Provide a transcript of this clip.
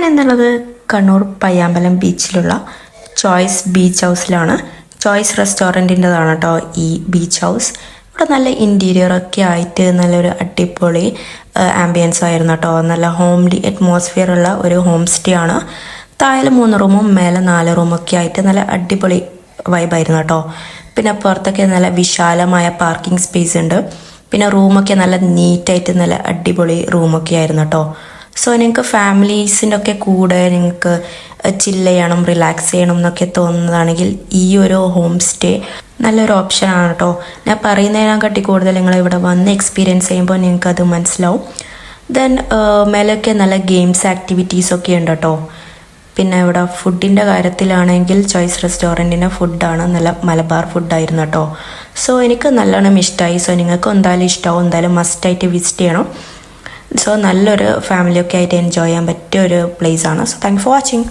എന്നുള്ളത് കണ്ണൂർ പയ്യാമ്പലം ബീച്ചിലുള്ള choice beach ഹൗസിലാണ്. ചോയ്സ് റെസ്റ്റോറൻറ്റിൻ്റെതാണ് കേട്ടോ ഈ ബീച്ച് ഹൗസ്. ഇവിടെ നല്ല ഇൻറ്റീരിയറൊക്കെ ആയിട്ട് നല്ലൊരു അടിപൊളി ആംബിയൻസ് ആയിരുന്നു കേട്ടോ. നല്ല ഹോംലി അറ്റ്മോസ്ഫിയർ ഉള്ള ഒരു ഹോം സ്റ്റേ ആണ്. താഴെ 3 റൂമും മേലെ 4 റൂമൊക്കെ ആയിട്ട് നല്ല അടിപൊളി വൈബായിരുന്നു കേട്ടോ. പിന്നെ പുറത്തൊക്കെ നല്ല വിശാലമായ പാർക്കിംഗ് സ്പേസ് ഉണ്ട്. പിന്നെ റൂമൊക്കെ നല്ല നീറ്റായിട്ട് നല്ല അടിപൊളി റൂമൊക്കെ ആയിരുന്നു കേട്ടോ. സോ നിങ്ങൾക്ക് ഫാമിലീസിൻ്റെ ഒക്കെ കൂടെ നിങ്ങൾക്ക് ചില്ല് ചെയ്യണം, റിലാക്സ് ചെയ്യണം എന്നൊക്കെ തോന്നുന്നതാണെങ്കിൽ ഈ ഒരു ഹോം സ്റ്റേ നല്ലൊരു ഓപ്ഷനാണ് കേട്ടോ. ഞാൻ പറയുന്നതിനെക്കാട്ടി കൂടുതൽ നിങ്ങൾ ഇവിടെ വന്ന് എക്സ്പീരിയൻസ് ചെയ്യുമ്പോൾ നിങ്ങൾക്ക് അത് മനസ്സിലാവും. ദെൻ മേലൊക്കെ നല്ല ഗെയിംസ് ആക്ടിവിറ്റീസൊക്കെ ഉണ്ട് കേട്ടോ. പിന്നെ ഇവിടെ ഫുഡിൻ്റെ കാര്യത്തിലാണെങ്കിൽ ചോയ്സ് റെസ്റ്റോറൻറ്റിൻ്റെ ഫുഡാണ് നല്ല മലബാർ ഫുഡായിരുന്നു കേട്ടോ. സോ എനിക്ക് നല്ലോണം ഇഷ്ടമായി. സോ നിങ്ങൾക്ക് എന്തായാലും ഇഷ്ടമാവും, എന്തായാലും മസ്റ്റായിട്ട് വിസിറ്റ് ചെയ്യണം. സോ നല്ലൊരു ഫാമിലിയൊക്കെ ആയിട്ട് എൻജോയ് ചെയ്യാൻ പറ്റിയ ഒരു പ്ലേസ് ആണ്. So thank for watching.